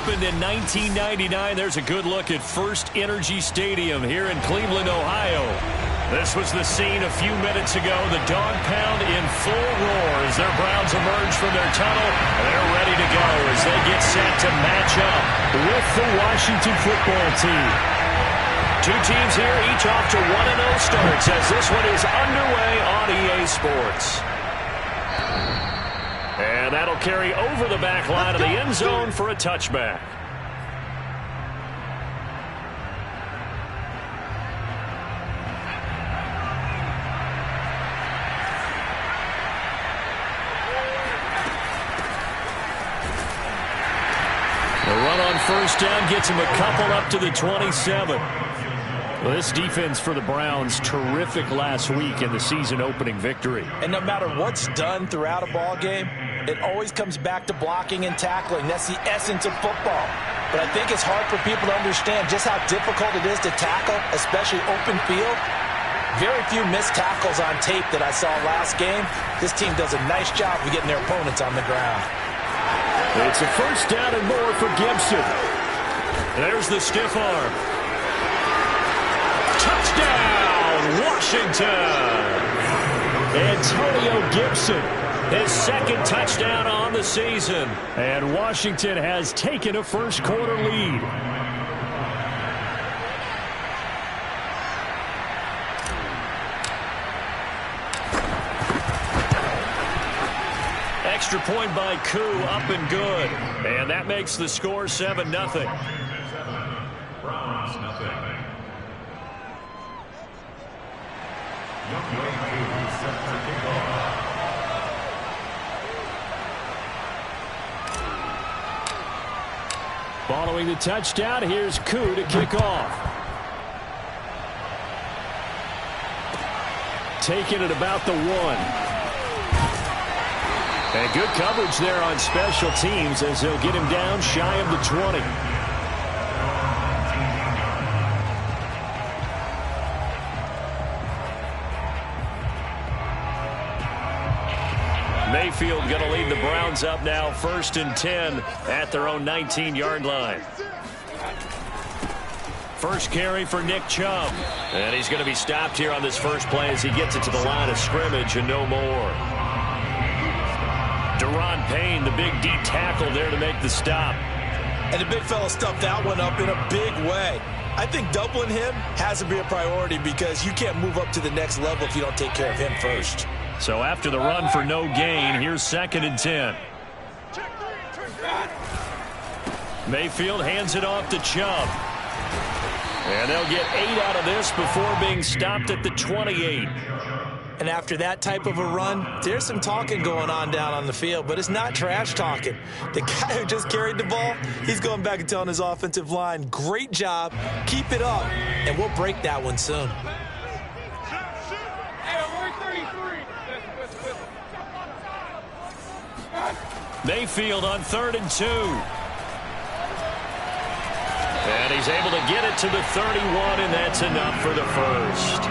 opened in 1999. There's a good look at First Energy Stadium here in Cleveland, Ohio. This was the scene a few minutes ago. The dog pound in full roar as their Browns emerge from their tunnel. They're ready to go as they get set to match up with the Washington football team. Two teams here, each off to 1-0 starts as this one is underway on EA Sports. And that'll carry over the back line of the end zone for a touchback. The run on first down gets him a couple up to the 27. Well, this defense for the Browns, terrific last week in the season-opening victory. And no matter what's done throughout a ball game, it always comes back to blocking and tackling. That's the essence of football. But I think it's hard for people to understand just how difficult it is to tackle, especially open field. Very few missed tackles on tape that I saw last game. This team does a nice job of getting their opponents on the ground. It's a first down and more for Gibson. There's the stiff arm. Touchdown, Washington! Antonio Gibson, his second touchdown on the season. And Washington has taken a first-quarter lead. Extra point by Koo, up and good. And that makes the score 7-0. Browns, nothing. Following the touchdown, here's Koo to kick off. Taking it about the 1. And good coverage there on special teams as they'll get him down shy of the 20. Mayfield going to lead the Browns up now 1st and 10 at their own 19-yard line. First carry for Nick Chubb. And he's going to be stopped here on this first play as he gets it to the line of scrimmage and no more. Deron Payne, the big D tackle there to make the stop. And the big fella stuffed that one up in a big way. I think doubling him has to be a priority because you can't move up to the next level if you don't take care of him first. So after the run for no gain, here's 2nd and 10. Mayfield hands it off to Chubb. And they'll get 8 out of this before being stopped at the 28. And after that type of a run, there's some talking going on down on the field, but it's not trash talking. The guy who just carried the ball, he's going back and telling his offensive line, great job, keep it up, and we'll break that one soon. Mayfield on 3rd and 2. And he's able to get it to the 31, and that's enough for the first.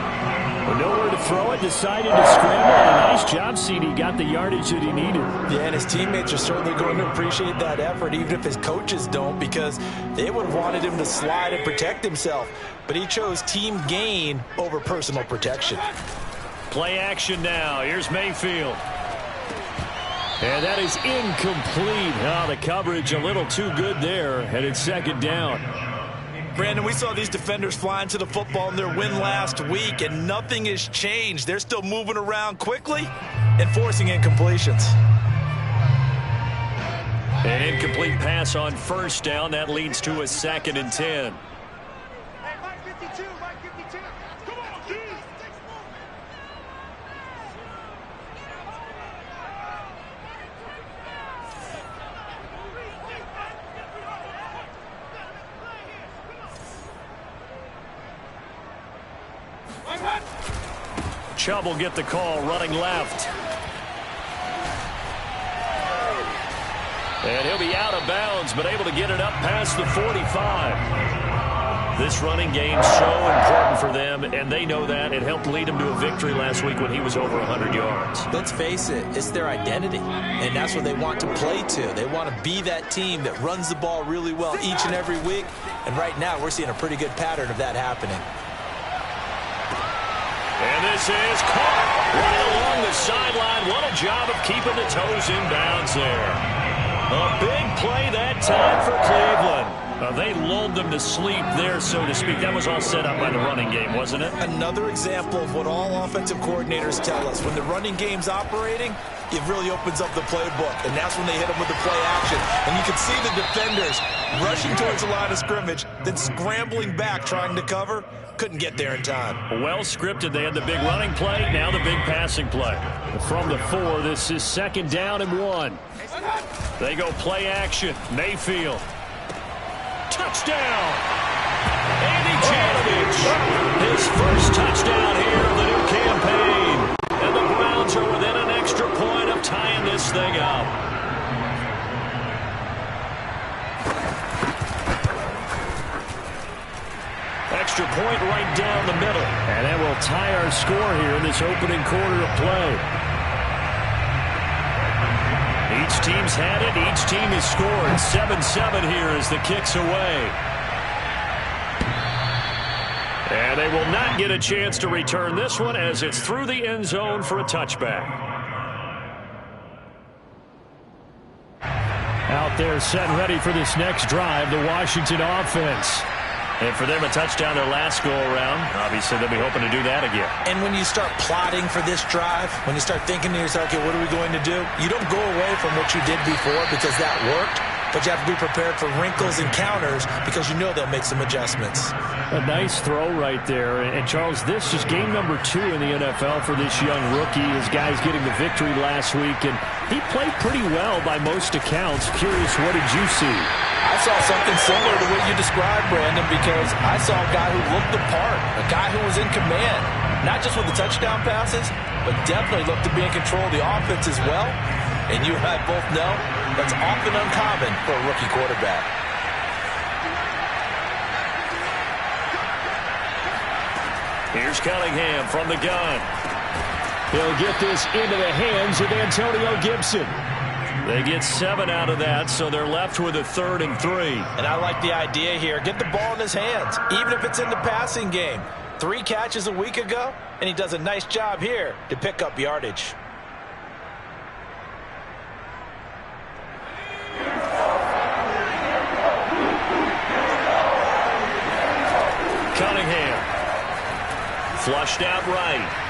Well, nowhere to throw it, decided to scramble, and a nice job, CD. Got the yardage that he needed. Yeah, and his teammates are certainly going to appreciate that effort, even if his coaches don't, because they would have wanted him to slide and protect himself. But he chose team gain over personal protection. Play action now. Here's Mayfield. And that is incomplete. Oh, the coverage a little too good there, and it's 2nd down. Brandon, we saw these defenders flying to the football in their win last week, and nothing has changed. They're still moving around quickly and forcing incompletions. An incomplete pass on first down. That leads to a 2nd and 10. Chubb will get the call running left. And he'll be out of bounds, but able to get it up past the 45. This running game's so important for them, and they know that. It helped lead them to a victory last week when he was over 100 yards. Let's face it, it's their identity, and that's what they want to play to. They want to be that team that runs the ball really well each and every week, and right now we're seeing a pretty good pattern of that happening. And this is caught right along the sideline. What a job of keeping the toes in bounds there. A big play that time for Cleveland. They lulled them to sleep there, so to speak. That was all set up by the running game, wasn't it? Another example of what all offensive coordinators tell us. When the running game's operating, it really opens up the playbook, and that's when they hit them with the play action. And you can see the defenders rushing towards the line of scrimmage, then scrambling back trying to cover. Couldn't get there in time. Well scripted. They had the big running play, now the big passing play. From the 4, this is 2nd down and 1. They go play action. Mayfield. Touchdown! Andy Janovich, his first touchdown here of the new campaign. And the Browns are within an extra point of tying this thing up. Extra point right down the middle. And that will tie our score here in this opening quarter of play. Each team's had it. Each team has scored. 7-7 here as the kick's away. And they will not get a chance to return this one as it's through the end zone for a touchback. Out there set ready for this next drive, the Washington offense. And for them, a touchdown their last go-around. Obviously, they'll be hoping to do that again. And when you start plotting for this drive, when you start thinking to yourself, okay, what are we going to do? You don't go away from what you did before because that worked, but you have to be prepared for wrinkles and counters because you know they'll make some adjustments. A nice throw right there. And, Charles, this is game number 2 in the NFL for this young rookie. His guys getting the victory last week, and he played pretty well by most accounts. Curious, what did you see? I saw something similar to what you described, Brandon, because I saw a guy who looked the part, a guy who was in command, not just with the touchdown passes, but definitely looked to be in control of the offense as well. And you and I both know that's often uncommon for a rookie quarterback. Here's Cunningham from the gun. He'll get this into the hands of Antonio Gibson. They get 7 out of that, so they're left with a 3rd and 3. And I like the idea here. Get the ball in his hands, even if it's in the passing game. 3 catches a week ago, and he does a nice job here to pick up yardage. Cunningham. Flushed out right.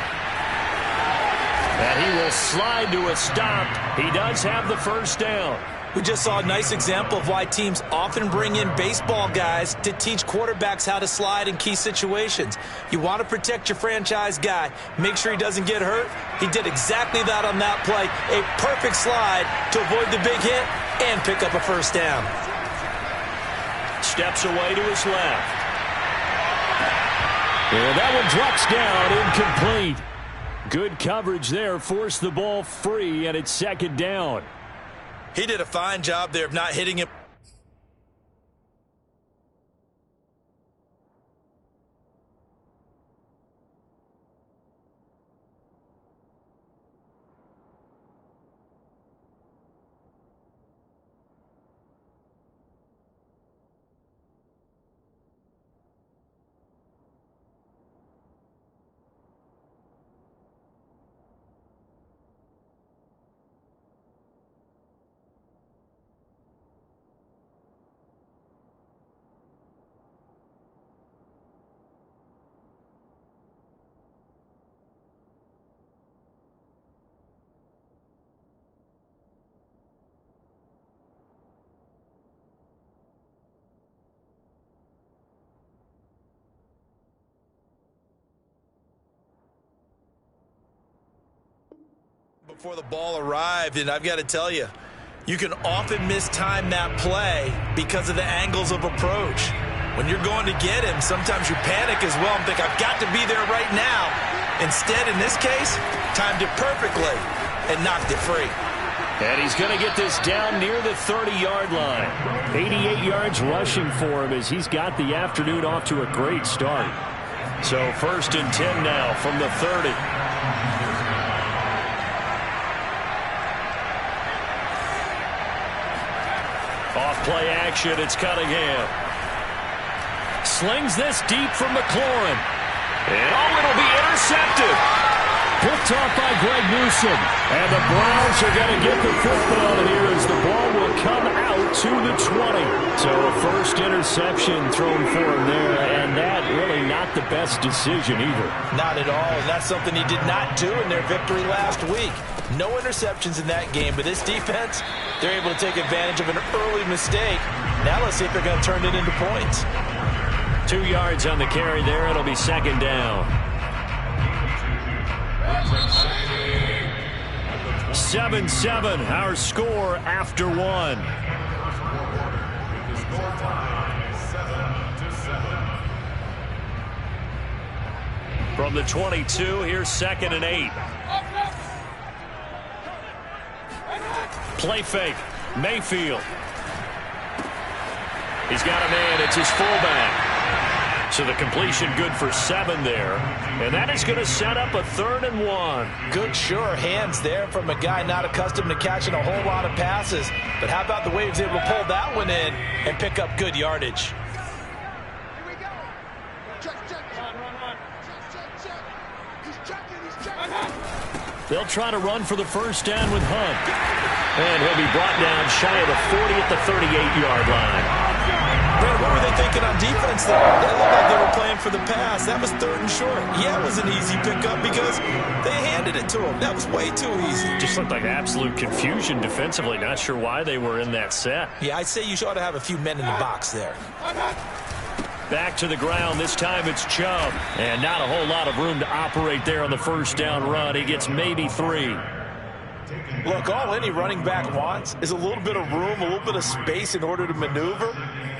And he will slide to a stop. He does have the first down. We just saw a nice example of why teams often bring in baseball guys to teach quarterbacks how to slide in key situations. You want to protect your franchise guy. Make sure he doesn't get hurt. He did exactly that on that play. A perfect slide to avoid the big hit and pick up a first down. Steps away to his left. And that one drops down, incomplete. Good coverage there, forced the ball free, and it's 2nd down. He did a fine job there of not hitting him. Before the ball arrived, and I've got to tell you, you can often mistime that play because of the angles of approach. When you're going to get him, sometimes you panic as well and think, I've got to be there right now. Instead, in this case, timed it perfectly and knocked it free. And he's going to get this down near the 30-yard line. 88 yards rushing for him as he's got the afternoon off to a great start. So 1st and 10 now from the 30. Off play action, it's Cunningham. Slings this deep from McLaurin. And it'll be intercepted. Picked off by Greg Newsome. And the Browns are going to get the football here as the ball will come out to the 20. So a first interception thrown for him there, and that really not the best decision either. Not at all, and that's something he did not do in their victory last week. No interceptions in that game, but this defense, they're able to take advantage of an early mistake. Now let's see if they're going to turn it into points. 2 yards on the carry there. It'll be 2nd down. 7-7, our score after 1. From the 22, here's 2nd and 8. Play fake, Mayfield. He's got a man, it's his fullback. So the completion good for 7 there. And that is going to set up a 3rd and 1. Good, sure hands there from a guy not accustomed to catching a whole lot of passes. But how about the way he was able to pull that one in and pick up good yardage? Here we go. Check. Run. Check. He's checking. They'll try to run for the 1st down with Hunt. And he'll be brought down shy of the 40 at the 38-yard line. Brandon, what were they thinking on defense there? They looked like they were playing for the pass. That was 3rd and short. Yeah, it was an easy pickup because they handed it to him. That was way too easy. Just looked like absolute confusion defensively. Not sure why they were in that set. Yeah, I'd say you ought to have a few men in the box there. Back to the ground. This time it's Chubb. And not a whole lot of room to operate there on the 1st down run. He gets maybe 3. Look, all any running back wants is a little bit of room, a little bit of space in order to maneuver.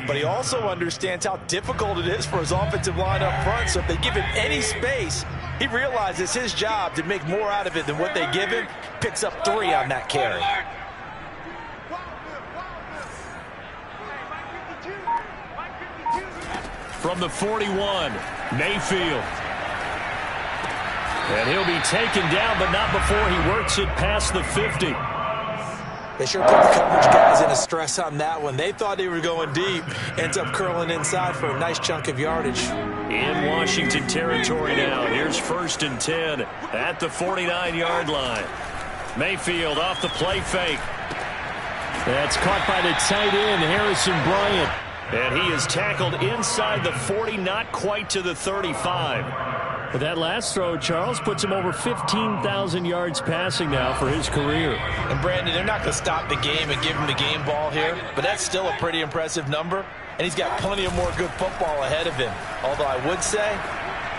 But he also understands how difficult it is for his offensive line up front. So if they give him any space, he realizes it's his job to make more out of it than what they give him. Picks up 3 on that carry. From the 41, Mayfield. And he'll be taken down, but not before he works it past the 50. They sure put the coverage guys in a stress on that one. They thought they were going deep. Ends up curling inside for a nice chunk of yardage. In Washington territory now. Here's 1st and 10 at the 49-yard line. Mayfield off the play fake. That's caught by the tight end, Harrison Bryant. And he is tackled inside the 40, not quite to the 35. But that last throw, Charles, puts him over 15,000 yards passing now for his career. And, Brandon, they're not going to stop the game and give him the game ball here, but that's still a pretty impressive number, and he's got plenty of more good football ahead of him. Although I would say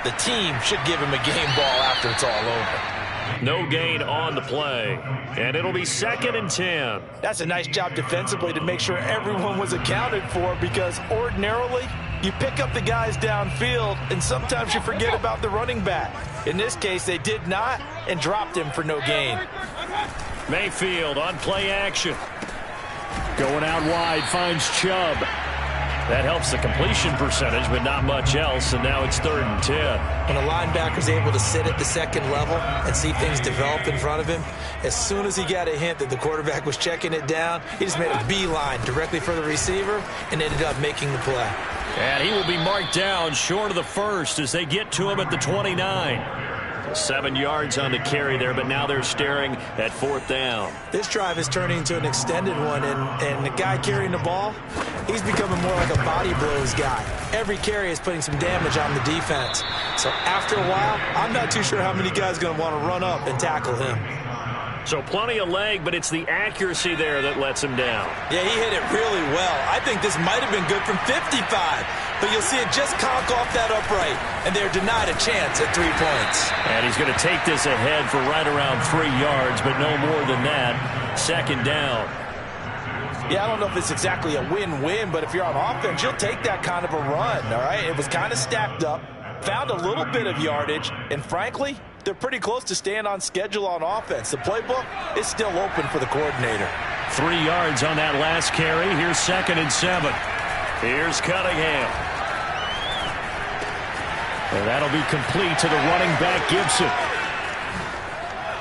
the team should give him a game ball after it's all over. No gain on the play, and it'll be 2nd and 10. That's a nice job defensively to make sure everyone was accounted for, because ordinarily you pick up the guys downfield, and sometimes you forget about the running back. In this case, they did not and dropped him for no gain. Mayfield on play action. Going out wide, finds Chubb. That helps the completion percentage, but not much else, and now it's 3rd and 10. When a linebacker's able to sit at the 2nd level and see things develop in front of him, as soon as he got a hint that the quarterback was checking it down, he just made a beeline directly for the receiver and ended up making the play. And he will be marked down short of the 1st as they get to him at the 29. 7 yards on the carry there, but now they're staring at 4th down. This drive is turning into an extended one, and the guy carrying the ball, he's becoming more like a body blows guy. Every carry is putting some damage on the defense. So after a while, I'm not too sure how many guys are going to want to run up and tackle him. So plenty of leg, but it's the accuracy there that lets him down. Yeah, he hit it really well. I think this might have been good from 55, but you'll see it just conk off that upright, and they're denied a chance at 3 points. And he's going to take this ahead for right around 3 yards, but no more than that. 2nd down. Yeah, I don't know if it's exactly a win-win, but if you're on offense, you'll take that kind of a run, all right? It was kind of stacked up, found a little bit of yardage, and frankly, they're pretty close to staying on schedule on offense. The playbook is still open for the coordinator. 3 yards on that last carry. Here's 2nd and 7. Here's Cunningham. And that'll be complete to the running back, Gibson.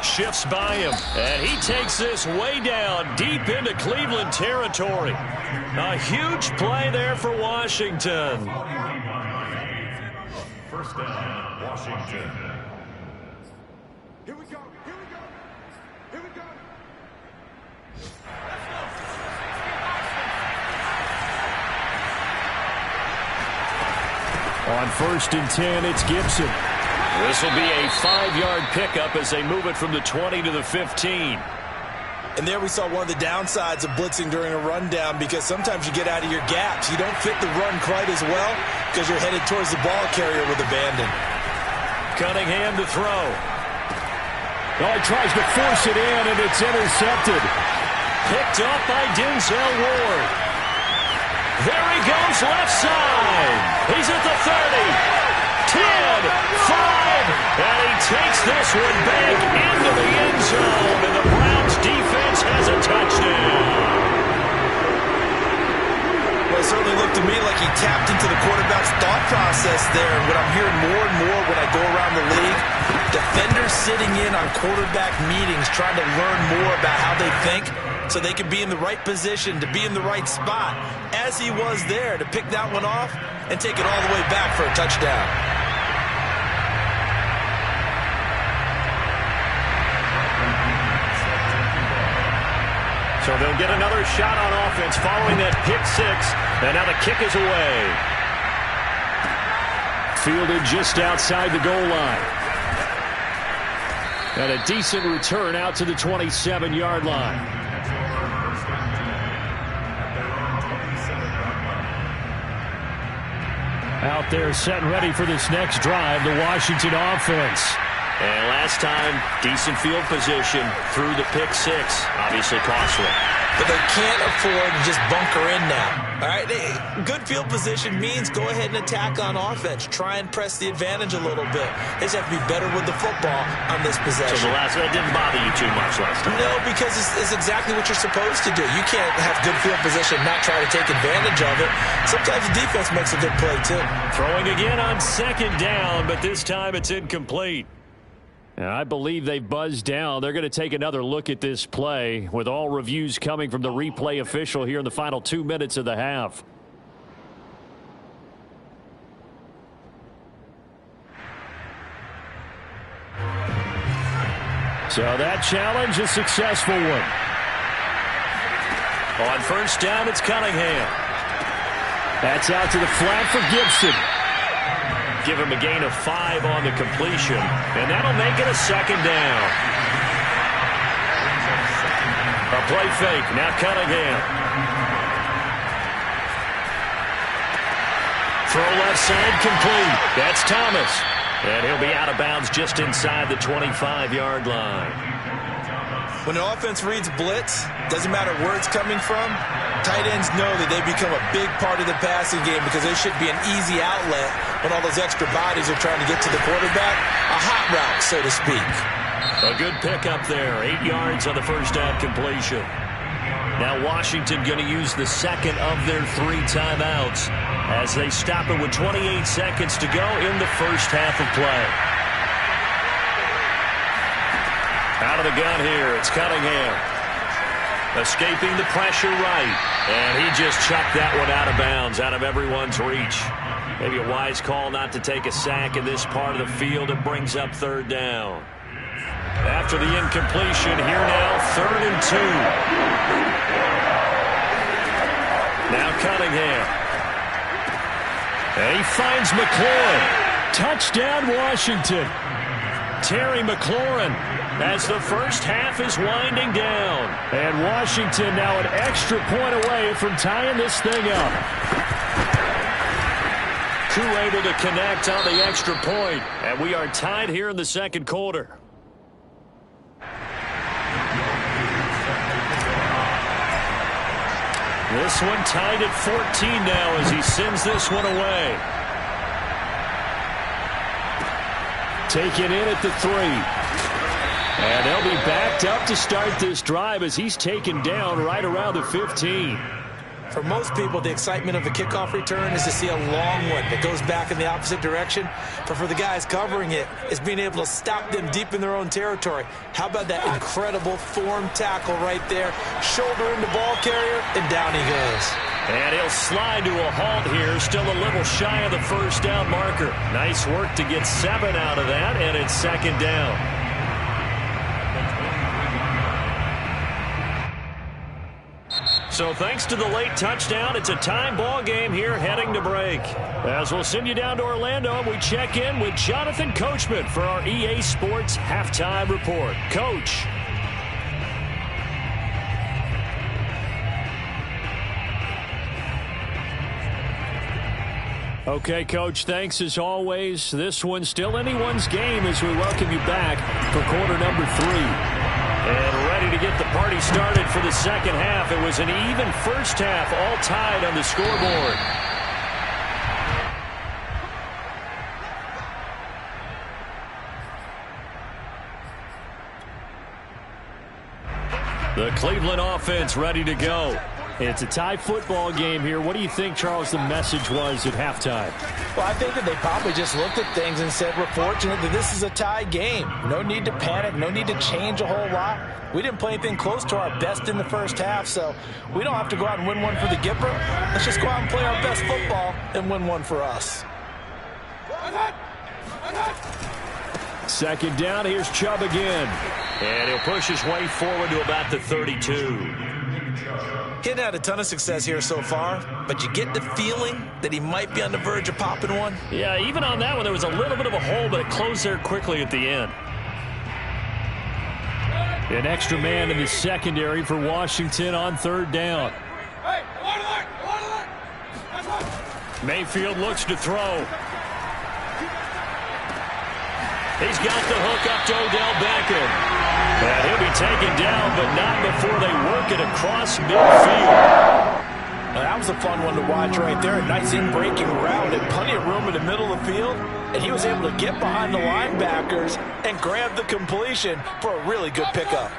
Shifts by him, and he takes this way down deep into Cleveland territory. A huge play there for Washington. First down, Washington. Here we go. Here we go. Here we go. On 1st and 10, it's Gibson. This will be a 5-yard pickup as they move it from the 20 to the 15. And there we saw one of the downsides of blitzing during a rundown, because sometimes you get out of your gaps. You don't fit the run quite as well because you're headed towards the ball carrier with abandon. Cunningham to throw. Oh, he tries to force it in, and it's intercepted. Picked up by Denzel Ward. There he goes, left side. He's at the 30, 10, 5, and he takes this one back into the end zone, and the Browns defense has a touchdown. Well, it certainly looked to me like he tapped into the quarterback's thought process there. And what I'm hearing more and more when I go around the league, defenders sitting in on quarterback meetings trying to learn more about how they think so they can be in the right position, to be in the right spot, as he was there, to pick that one off and take it all the way back for a touchdown. So they'll get another shot on offense following that pick 6, and now the kick is away. Fielded just outside the goal line. And a decent return out to the 27-yard line. Out there set and ready for this next drive, the Washington offense. And last time, decent field position through the pick 6. Obviously costly. But they can't afford to just bunker in now. All right, good field position means go ahead and attack on offense. Try and press the advantage a little bit. They just have to be better with the football on this possession. So the last one didn't bother you too much last time? No, because it's exactly what you're supposed to do. You can't have good field position and not try to take advantage of it. Sometimes the defense makes a good play, too. Throwing again on 2nd down, but this time it's incomplete. I believe they buzzed down. They're going to take another look at this play with all reviews coming from the replay official here in the final 2 minutes of the half. So that challenge, a successful one. On 1st down, it's Cunningham. That's out to the flat for Gibson. Give him a gain of 5 on the completion, and that'll make it a 2nd down. A play fake, now Cunningham. Throw left side, complete. That's Thomas. And he'll be out of bounds just inside the 25-yard line. When the offense reads blitz, doesn't matter where it's coming from, tight ends know that they become a big part of the passing game because they should be an easy outlet when all those extra bodies are trying to get to the quarterback. A hot route, so to speak. A good pickup there. 8 yards on the 1st down completion. Now Washington going to use the 2nd of their 3 timeouts as they stop it with 28 seconds to go in the first half of play. Out of the gun here, it's Cunningham. Escaping the pressure right. And he just chucked that one out of bounds, out of everyone's reach. Maybe a wise call not to take a sack in this part of the field. It brings up 3rd down. After the incompletion, here now, 3rd and 2. Now Cunningham. And he finds McLaurin. Touchdown, Washington. Terry McLaurin as the first half is winding down. And Washington now an extra point away from tying this thing up. Koo able to connect on the extra point, and we are tied here in the 2nd quarter. This one tied at 14 now as he sends this one away. Taken in at the 3. And they'll be backed up to start this drive as he's taken down right around the 15. For most people, the excitement of a kickoff return is to see a long one that goes back in the opposite direction. But for the guys covering it, it's being able to stop them deep in their own territory. How about that incredible form tackle right there? Shoulder into ball carrier, and down he goes. And he'll slide to a halt here, still a little shy of the first down marker. Nice work to get 7 out of that, and it's second down. So thanks to the late touchdown, it's a time ball game here heading to break. As we'll send you down to Orlando, we check in with Jonathan Coachman for our EA Sports Halftime Report. Coach. Okay, Coach, thanks as always. This one's still anyone's game as we welcome you back for quarter number 3. And ready to get the party started for the second half. It was an even first half, all tied on the scoreboard. The Cleveland offense ready to go. It's a tie football game here. What do you think, Charles, the message was at halftime? Well, I think that they probably just looked at things and said, we're fortunate that this is a tie game. No need to panic. No need to change a whole lot. We didn't play anything close to our best in the first half, so we don't have to go out and win one for the Gipper. Let's just go out and play our best football and win one for us. Second down, here's Chubb again. And he'll push his way forward to about the 32. He hadn't had a ton of success here so far, but you get the feeling that he might be on the verge of popping one. Yeah, even on that one, there was a little bit of a hole, but it closed there quickly at the end. An extra man in the secondary for Washington on third down. Mayfield looks to throw. He's got the hook up to Odell Beckham. And he'll be taken down, but not before they work it across midfield. Now, that was a fun one to watch right there. A nice in-breaking route and plenty of room in the middle of the field. And he was able to get behind the linebackers and grab the completion for a really good pickup.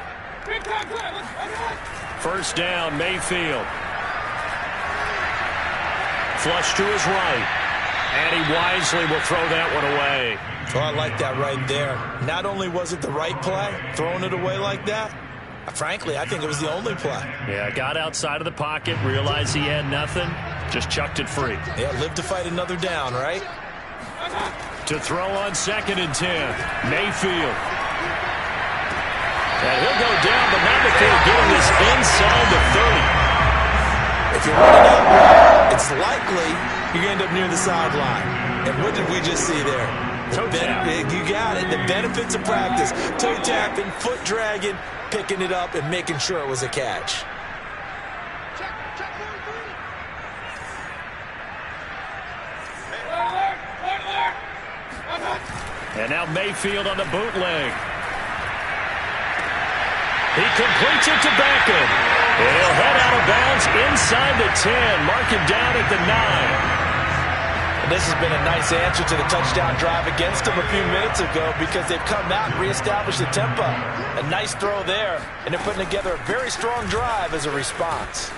First down, Mayfield. Flush to his right. And he wisely will throw that one away. Oh, I like that right there. Not only was it the right play, throwing it away like that, frankly, I think it was the only play. Yeah, got outside of the pocket, realized he had nothing, just chucked it free. Yeah, live to fight another down, right? To throw on 2nd and 10, Mayfield. And he'll go down, but not before getting this inside the 30. If you're running out wide, it's likely you're going to end up near the sideline. And what did we just see there? You got it. The benefits of practice. Toe tapping, foot dragging, picking it up, and making sure it was a catch. And now Mayfield on the bootleg. He completes it to Beckham. And he'll head out of bounds inside the 10. Mark him down at the 9. And this has been a nice answer to the touchdown drive against them a few minutes ago because they've come out and reestablished the tempo. A nice throw there, and they're putting together a very strong drive as a response.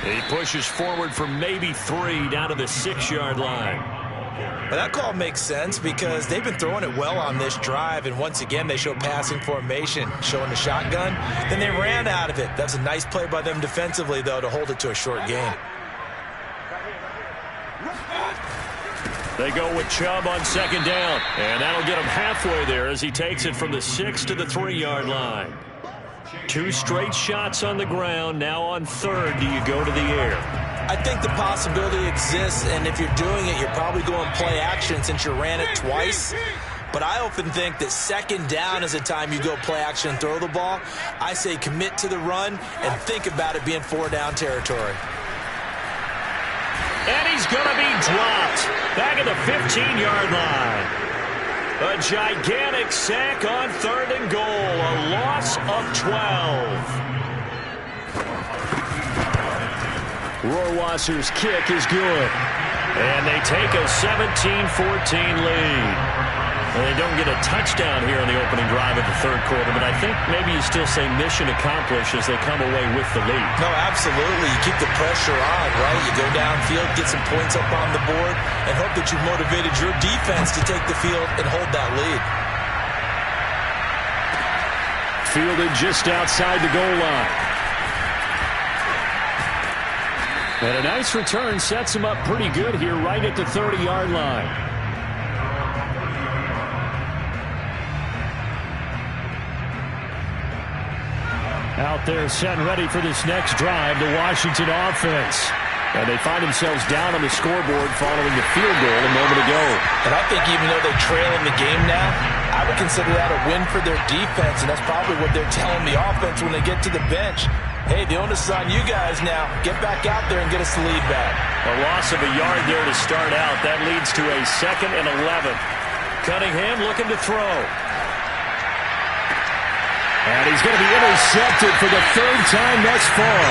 He pushes forward for maybe 3 down to the 6-yard line. But that call makes sense because they've been throwing it well on this drive, and once again they show passing formation, showing the shotgun. Then they ran out of it. That's a nice play by them defensively, though, to hold it to a short gain. They go with Chubb on 2nd down, and that'll get him halfway there as he takes it from the 6 to the 3-yard line. 2 straight shots on the ground. Now on 3rd, do you go to the air? I think the possibility exists, and if you're doing it, you're probably going play action since you ran it twice. But I often think that 2nd down is the time you go play action and throw the ball. I say commit to the run and think about it being 4-down territory. And he's going to be dropped back at the 15-yard line. A gigantic sack on 3rd and goal, a loss of 12. Rohrwasser's kick is good. And they take a 17-14 lead. And they don't get a touchdown here on the opening drive of the third quarter, but I think maybe you still say mission accomplished as they come away with the lead. No, absolutely. You keep the pressure on, right? You go downfield, get some points up on the board, and hope that you motivated your defense to take the field and hold that lead. Fielded just outside the goal line. And a nice return sets him up pretty good here right at the 30-yard line. Out there set and ready for this next drive, the Washington offense. And they find themselves down on the scoreboard following the field goal a moment ago. And I think even though they trail in the game now, I would consider that a win for their defense, and that's probably what they're telling the offense when they get to the bench. Hey, the onus is on you guys now. Get back out there and get us the lead back. A loss of a yard there to start out. That leads to a 2nd and 11. Cunningham looking to throw. And he's going to be intercepted for the 3rd time thus far.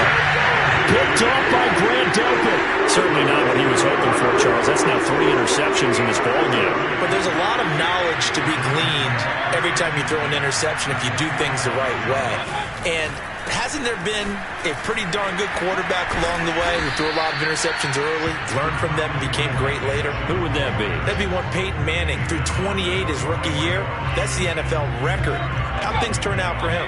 Picked off by Grant Delpit. Certainly not what he was hoping for, Charles. That's now 3 interceptions in this ballgame. But there's a lot of knowledge to be gleaned every time you throw an interception if you do things the right way. And hasn't there been a pretty darn good quarterback along the way who threw a lot of interceptions early, learned from them, and became great later? Who would that be? That'd be one Peyton Manning. Threw 28 his rookie year. That's the NFL record. How'd things turn out for him?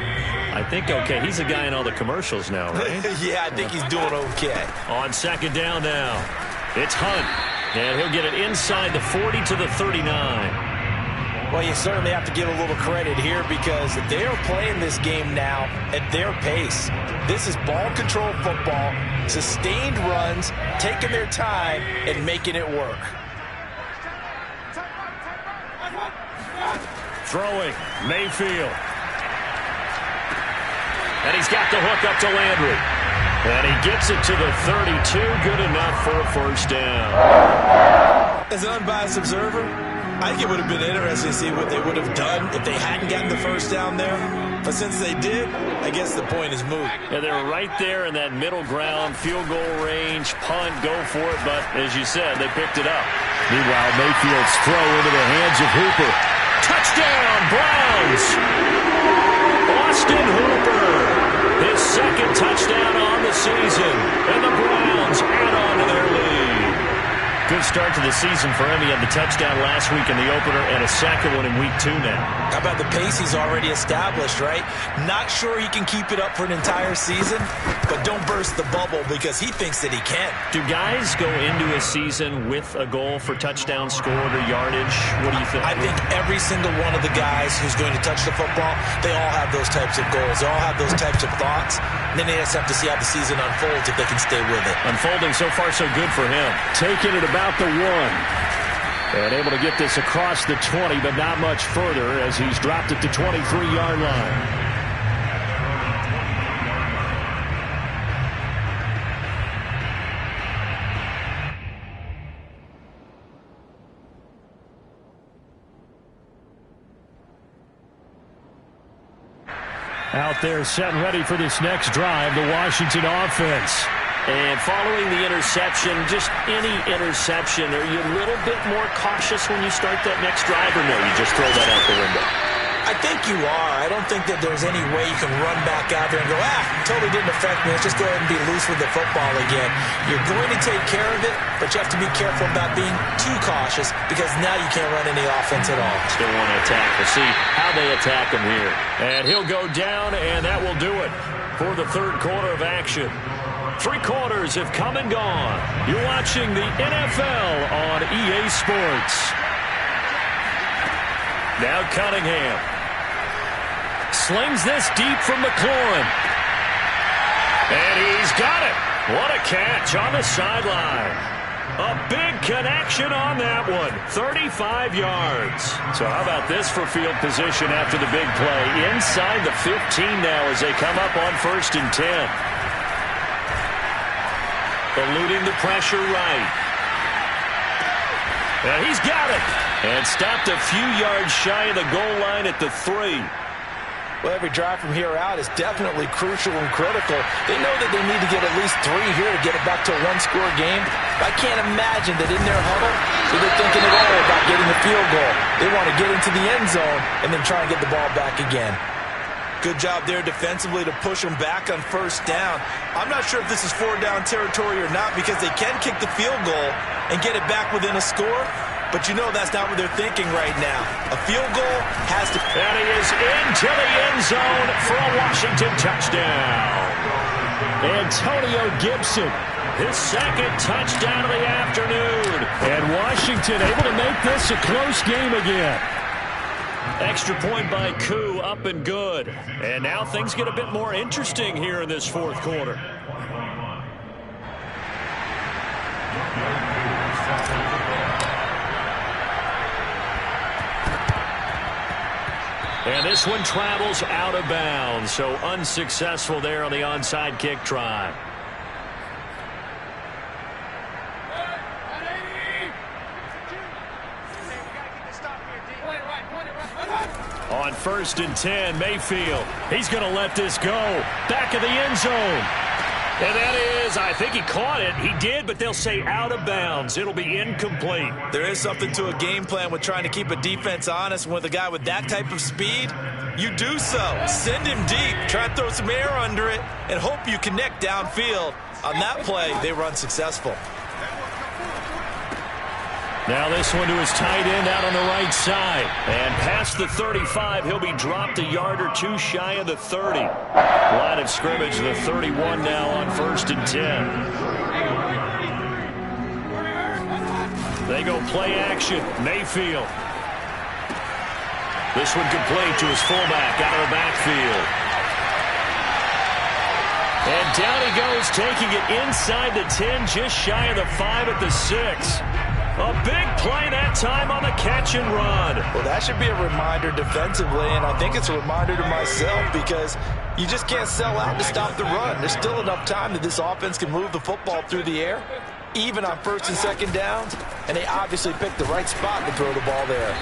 I think okay. He's a guy in all the commercials now, right? Yeah, I think he's doing okay. On 2nd down now, it's Hunt. And he'll get it inside the 40 to the 39. Well, you certainly have to give a little credit here because they are playing this game now at their pace. This is ball control football, sustained runs, taking their time, and making it work. Throwing, Mayfield. And he's got the hook up to Landry. And he gets it to the 32. Good enough for a 1st down. As an unbiased observer, I think it would have been interesting to see what they would have done if they hadn't gotten the 1st down there. But since they did, I guess the point is moot. Yeah, they were right there in that middle ground, field goal range, punt, go for it. But as you said, they picked it up. Meanwhile, Mayfield's throw into the hands of Hooper. Touchdown, Browns! Austin Hooper, his 2nd touchdown on the season, and the Browns add on to their lead. Good start to the season for him. He had the touchdown last week in the opener and a 2nd one in week 2 now. How about the pace he's already established, right? Not sure he can keep it up for an entire season, but don't burst the bubble because he thinks that he can. Do guys go into a season with a goal for touchdown scored or yardage? What do you think? I think every single one of the guys who's going to touch the football, they all have those types of goals. They all have those types of thoughts. And then they just have to see how the season unfolds if they can stay with it. Unfolding so far so good for him. Taking it about the 1. And able to get this across the 20, but not much further as he's dropped at the 23-yard line. Out there set and ready for this next drive, the Washington offense. And following the interception, just any interception, are you a little bit more cautious when you start that next drive, or no, you just throw that out the window? I think you are. I don't think that there's any way you can run back out there and go, totally didn't affect me. Let's just go ahead and be loose with the football again. You're going to take care of it, but you have to be careful about being too cautious because now you can't run any offense at all. Still want to attack. We'll see how they attack him here. And he'll go down, and that will do it for the 3rd quarter of action. 3 quarters have come and gone. You're watching the NFL on EA Sports. Now Cunningham slings this deep from McLaurin. And he's got it. What a catch on the sideline. A big connection on that one. 35 yards. So how about this for field position after the big play? Inside the 15 now as they come up on 1st and 10. Eluding the pressure right. And he's got it. And stopped a few yards shy of the goal line at the 3. Well, every drive from here out is definitely crucial and critical. They know that they need to get at least 3 here to get it back to a one-score game. I can't imagine that in their huddle that they're thinking at all about getting a field goal. They want to get into the end zone and then try and get the ball back again. Good job there defensively to push them back on first down. I'm not sure if this is 4-down territory or not because they can kick the field goal and get it back within a score. But you know that's not what they're thinking right now. A field goal has to... And he is into the end zone for a Washington touchdown. Antonio Gibson, his second touchdown of the afternoon. And Washington able to make this a close game again. Extra point by Koo, up and good. And now things get a bit more interesting here in this fourth quarter. And this one travels out of bounds, so unsuccessful there on the onside kick try. On 1st and 10, Mayfield. He's going to let this go. Back of the end zone. And that is, I think he caught it. He did, but they'll say out of bounds. It'll be incomplete. There is something to a game plan with trying to keep a defense honest. With a guy with that type of speed, you do so. Send him deep. Try and throw some air under it and hope you connect downfield. On that play, they were unsuccessful. Now this one to his tight end out on the right side. And past the 35, he'll be dropped a yard or two shy of the 30. Line of scrimmage, the 31 now on 1st and 10. They go play action. Mayfield. This one complete to his fullback out of the backfield. And down he goes, taking it inside the 10, just shy of the 5 at the 6. A big play that time on the catch and run. Well, that should be a reminder defensively, and I think it's a reminder to myself because you just can't sell out to stop the run. There's still enough time that this offense can move the football through the air, even on 1st and 2nd downs, and they obviously picked the right spot to throw the ball there.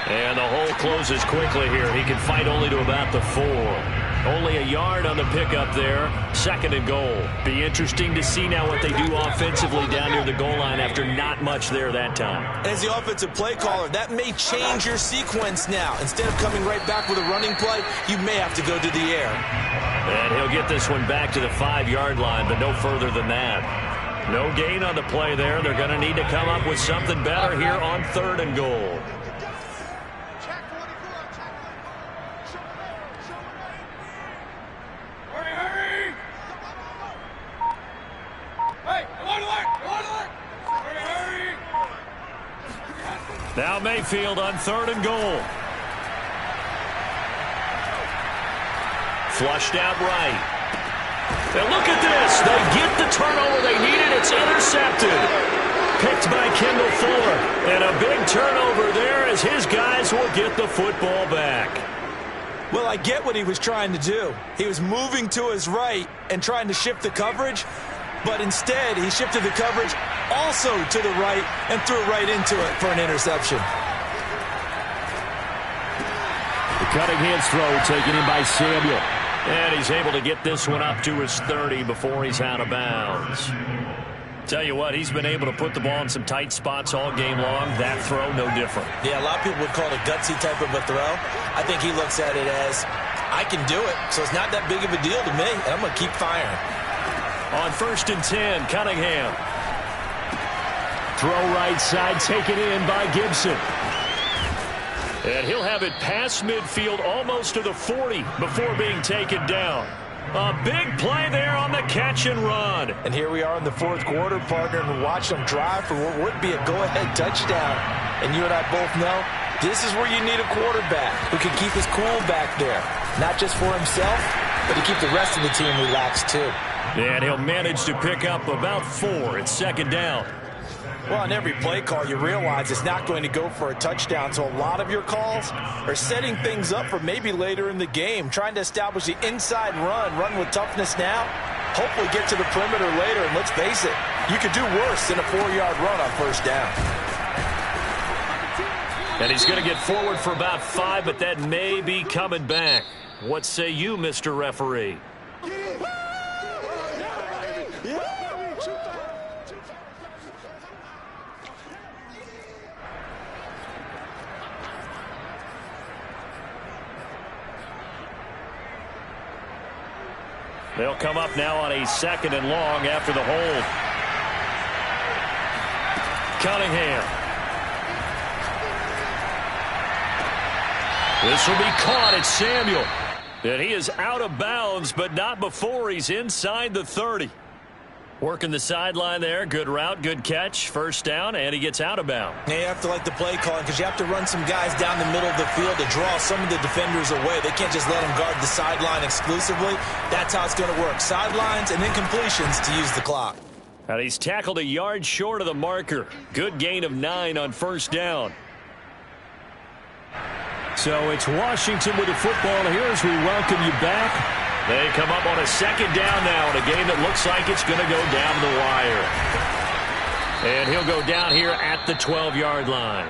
And the hole closes quickly here. He can fight only to about the 4. Only a yard on the pickup there. 2nd and goal. Be interesting to see now what they do offensively down near the goal line after not much there that time. As the offensive play caller, that may change your sequence now. Instead of coming right back with a running play, you may have to go to the air. And he'll get this one back to the 5-yard line, but no further than that. No gain on the play there. They're going to need to come up with something better here on 3rd and goal. Now Mayfield on 3rd and goal. Flushed out right. And look at this. They get the turnover they needed. It's intercepted. Picked by Kendall Fuller. And a big turnover there as his guys will get the football back. Well, I get what he was trying to do. He was moving to his right and trying to shift the coverage. But instead, he shifted the coverage also to the right and threw right into it for an interception. The Cunningham's throw taken in by Samuel. And he's able to get this one up to his 30 before he's out of bounds. Tell you what, he's been able to put the ball in some tight spots all game long. That throw, no different. Yeah, a lot of people would call it a gutsy type of a throw. I think he looks at it as, I can do it, so it's not that big of a deal to me, and I'm going to keep firing. On 1st and 10, Cunningham. Throw right side, taken in by Gibson. And he'll have it past midfield almost to the 40 before being taken down. A big play there on the catch and run. And here we are in the 4th quarter, partner, and watch them drive for what would be a go-ahead touchdown. And you and I both know this is where you need a quarterback who can keep his cool back there. Not just for himself, but to keep the rest of the team relaxed too. And he'll manage to pick up about 4 at 2nd down. Well, on every play call, you realize it's not going to go for a touchdown, so a lot of your calls are setting things up for maybe later in the game, trying to establish the inside run with toughness now, hopefully get to the perimeter later, and let's face it, you could do worse than a 4-yard run on 1st down. And he's going to get forward for about 5, but that may be coming back. What say you, Mr. Referee? They'll come up now on a 2nd and long after the hold. Cunningham. This will be caught. It's Samuel. And he is out of bounds, but not before he's inside the 30. Working the sideline there. Good route, good catch. First down, and he gets out of bounds. Now you have to like the play calling because you have to run some guys down the middle of the field to draw some of the defenders away. They can't just let them guard the sideline exclusively. That's how it's going to work. Sidelines and then completions to use the clock. And he's tackled a yard short of the marker. Good gain of 9 on first down. So it's Washington with the football here as we welcome you back. They come up on a 2nd down now in a game that looks like it's going to go down the wire. And he'll go down here at the 12-yard line.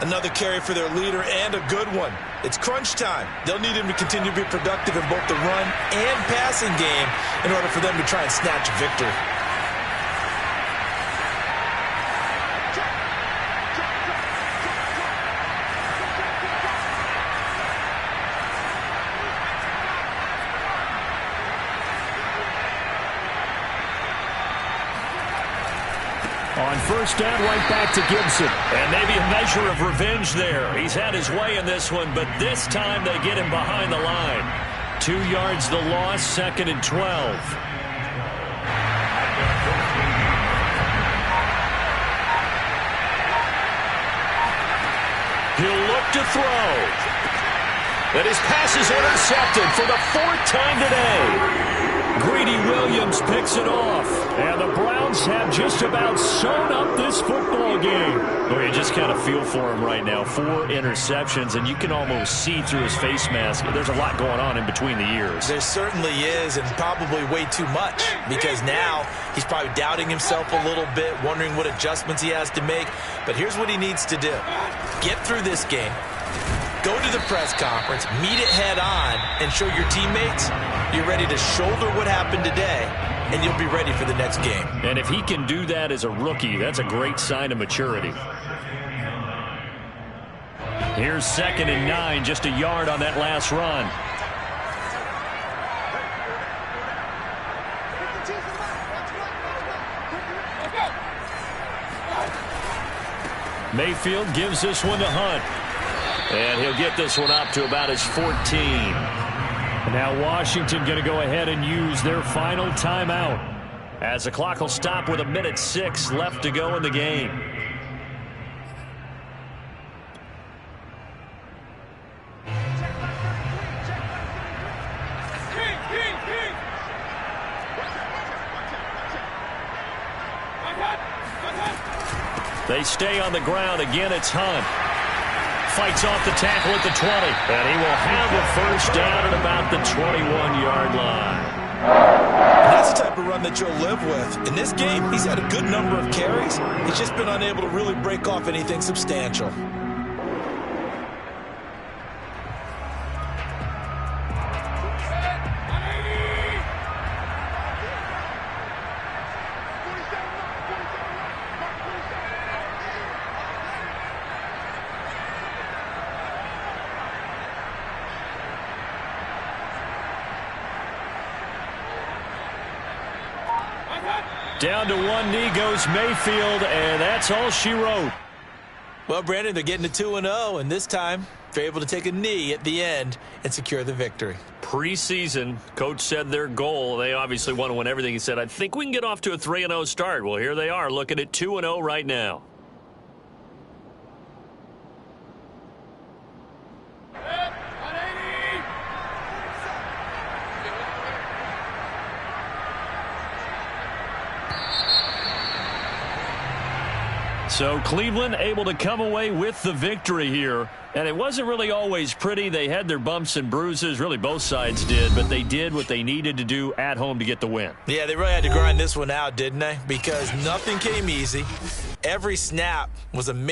Another carry for their leader and a good one. It's crunch time. They'll need him to continue to be productive in both the run and passing game in order for them to try and snatch a victory. On first down, right back to Gibson. And maybe a measure of revenge there. He's had his way in this one, but this time they get him behind the line. 2 yards the loss, 2nd and 12. He'll look to throw. And his pass is intercepted for the 4th time today. Greedy Williams picks it off. And the Browns have just about sewn up this football game. Well, you just kind of feel for him right now. 4 interceptions, and you can almost see through his face mask. There's a lot going on in between the ears. There certainly is, and probably way too much, because now he's probably doubting himself a little bit, wondering what adjustments he has to make. But here's what he needs to do. Get through this game. Go to the press conference, meet it head on, and show your teammates you're ready to shoulder what happened today, and you'll be ready for the next game. And if he can do that as a rookie, that's a great sign of maturity. Here's 2nd and 9, just a yard on that last run. Mayfield gives this one to Hunt. And he'll get this one up to about his 14. Now Washington going to go ahead and use their final timeout as the clock will stop with 1:06 left to go in the game. They stay on the ground. Again, it's Hunt. Fights off the tackle at the 20. And he will have a first down at about the 21-yard line. And that's the type of run that you'll live with. In this game, he's had a good number of carries. He's just been unable to really break off anything substantial. Down to one knee goes Mayfield, and that's all she wrote. Well, Brandon, they're getting to 2-0, and this time they're able to take a knee at the end and secure the victory. Preseason, coach said their goal, they obviously want to win everything. He said, I think we can get off to a 3-0 start. Well, here they are looking at 2-0 right now. So Cleveland able to come away with the victory here. And it wasn't really always pretty. They had their bumps and bruises. Really, both sides did. But they did what they needed to do at home to get the win. Yeah, they really had to grind this one out, didn't they? Because nothing came easy. Every snap was amazing.